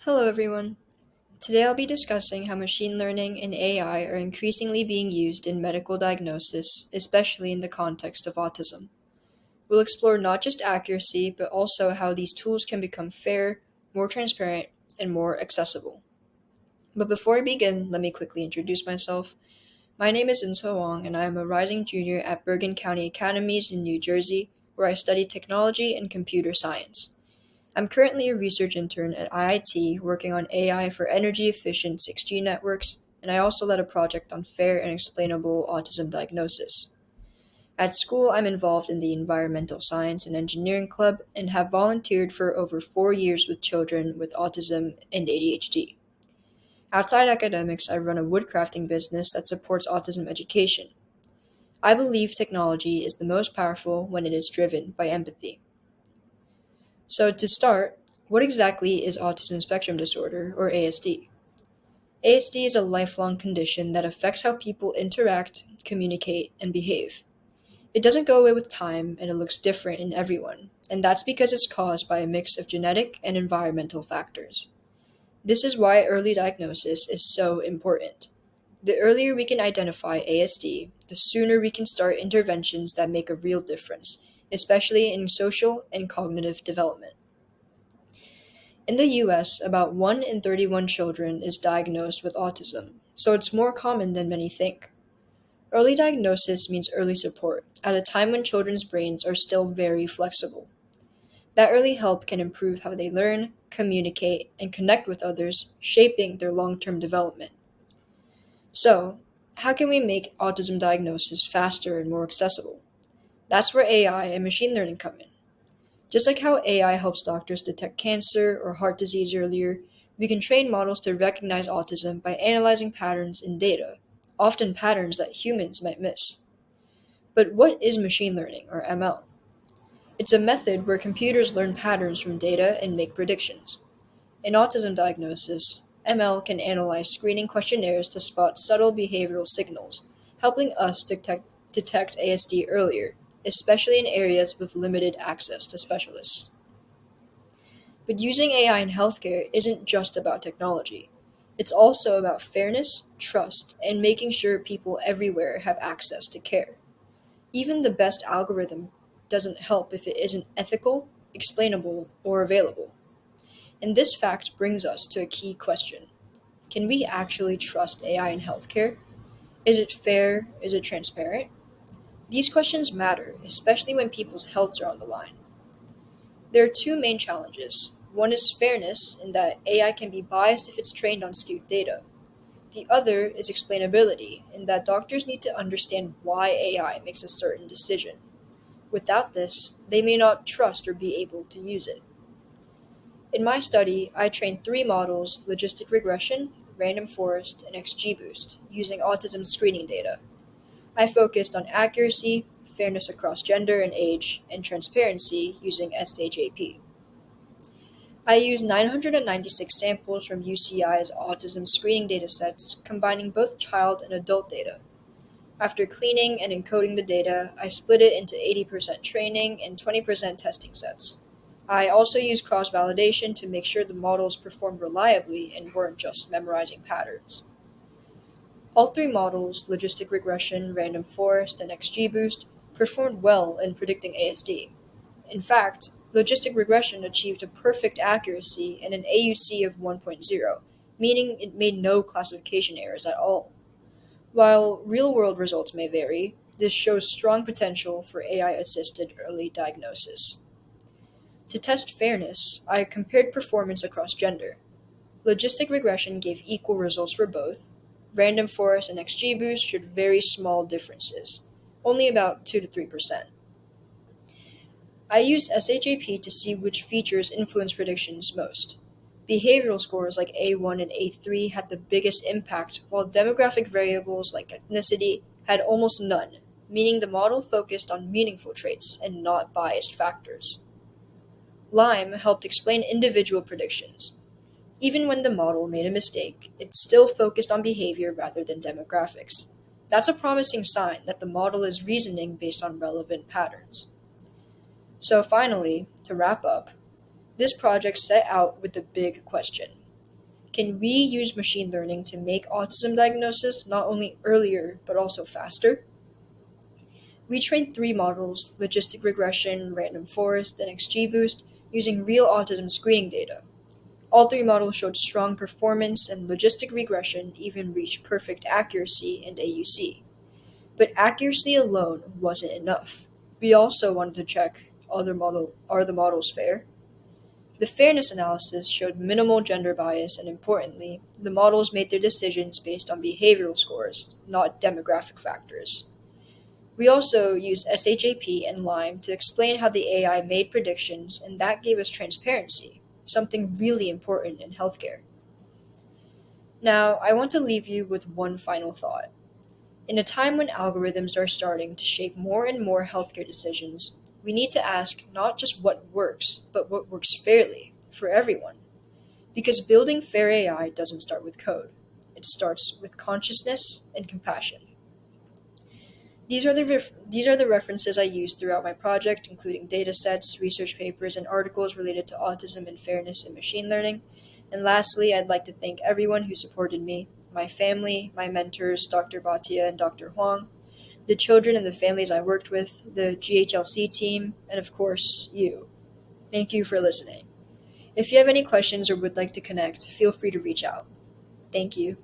Hello everyone. Today I'll be discussing how machine learning and AI are increasingly being used in medical diagnosis, especially in the context of autism. We'll explore not just accuracy, but also how these tools can become fair, more transparent, and more accessible. But before I begin, let me quickly introduce myself. My name is Whaong, and I am a rising junior at Bergen County Academies in New Jersey, where I study technology and computer science. I'm currently a research intern at IIT working on AI for energy efficient 6G networks, and I also led a project on fair and explainable autism diagnosis. At school, I'm involved in the Environmental Science and Engineering Club and have volunteered for over 4 years with children with autism and ADHD. Outside academics, I run a woodcrafting business that supports autism education. I believe technology is the most powerful when it is driven by empathy. So, to start, what exactly is autism spectrum disorder, or ASD? ASD is a lifelong condition that affects how people interact, communicate, and behave. It doesn't go away with time, and it looks different in everyone, and that's because it's caused by a mix of genetic and environmental factors. This is why early diagnosis is so important. The earlier we can identify ASD, the sooner we can start interventions that make a real difference, especially in social and cognitive development. In the US, about 1 in 31 children is diagnosed with autism, so it's more common than many think. Early diagnosis means early support, at a time when children's brains are still very flexible. That early help can improve how they learn, communicate, and connect with others, shaping their long term development. So, how can we make autism diagnosis faster and more accessible? That's where AI and machine learning come in. Just like how AI helps doctors detect cancer or heart disease earlier, we can train models to recognize autism by analyzing patterns in data, often patterns that humans might miss. But what is machine learning, or ML? It's a method where computers learn patterns from data and make predictions. In autism diagnosis, ML can analyze screening questionnaires to spot subtle behavioral signals, helping us detect ASD earlier, especially in areas with limited access to specialists. But using AI in healthcare isn't just about technology. It's also about fairness, trust, and making sure people everywhere have access to care. Even the best algorithm doesn't help if it isn't ethical, explainable, or available. And this fact brings us to a key question. Can we actually trust AI in healthcare? Is it fair? Is it transparent? These questions matter, especially when people's healths are on the line. There are two main challenges. One is fairness, in that AI can be biased if it's trained on skewed data. The other is explainability, in that doctors need to understand why AI makes a certain decision. Without this, they may not trust or be able to use it. In my study, I trained three models: logistic regression, random forest, and XGBoost, using autism screening data. I focused on accuracy, fairness across gender and age, and transparency using SAJP. I used 996 samples from UCI's autism screening datasets, combining both child and adult data. After cleaning and encoding the data, I split it into 80% training and 20% testing sets. I also used cross validation to make sure the models performed reliably and weren't just memorizing patterns. All three models, logistic regression, random forest, and XGBoost, performed well in predicting ASD. In fact, logistic regression achieved a perfect accuracy and an AUC of 1.0, meaning it made no classification errors at all. While real world results may vary, this shows strong potential for AI assisted early diagnosis. To test fairness, I compared performance across gender. Logistic regression gave equal results for both. Random forest and XGBoost showed very small differences, only about 2 to 3%. I used SHAP to see which features influence predictions most. Behavioral scores like A1 and A3 had the biggest impact, while demographic variables like ethnicity had almost none, meaning the model focused on meaningful traits and not biased factors. Lime helped explain individual predictions. Even when the model made a mistake, it still focused on behavior rather than demographics. That's a promising sign that the model is reasoning based on relevant patterns. So finally, to wrap up, this project set out with the big question. Can we use machine learning to make autism diagnosis not only earlier but also faster? We trained three models: logistic regression, random forest, and XGBoost, using real autism screening data. All three models showed strong performance, and logistic regression even reached perfect accuracy in AUC. But accuracy alone wasn't enough. We also wanted to check, are the models fair? The fairness analysis showed minimal gender bias, and importantly, the models made their decisions based on behavioral scores, not demographic factors. We also used SHAP and LIME to explain how the AI made predictions, and that gave us transparency, something really important in healthcare. Now, I want to leave you with one final thought. In a time when algorithms are starting to shape more and more healthcare decisions, we need to ask not just what works, but what works fairly for everyone. Because building fair AI doesn't start with code, it starts with consciousness and compassion. These are the references I used throughout my project, including datasets, research papers, and articles related to autism and fairness in machine learning. And lastly, I'd like to thank everyone who supported me: my family, my mentors, Dr. Bhatia and Dr. Whaong, the children and the families I worked with, the GHLC team, and of course, you. Thank you for listening. If you have any questions or would like to connect, feel free to reach out. Thank you.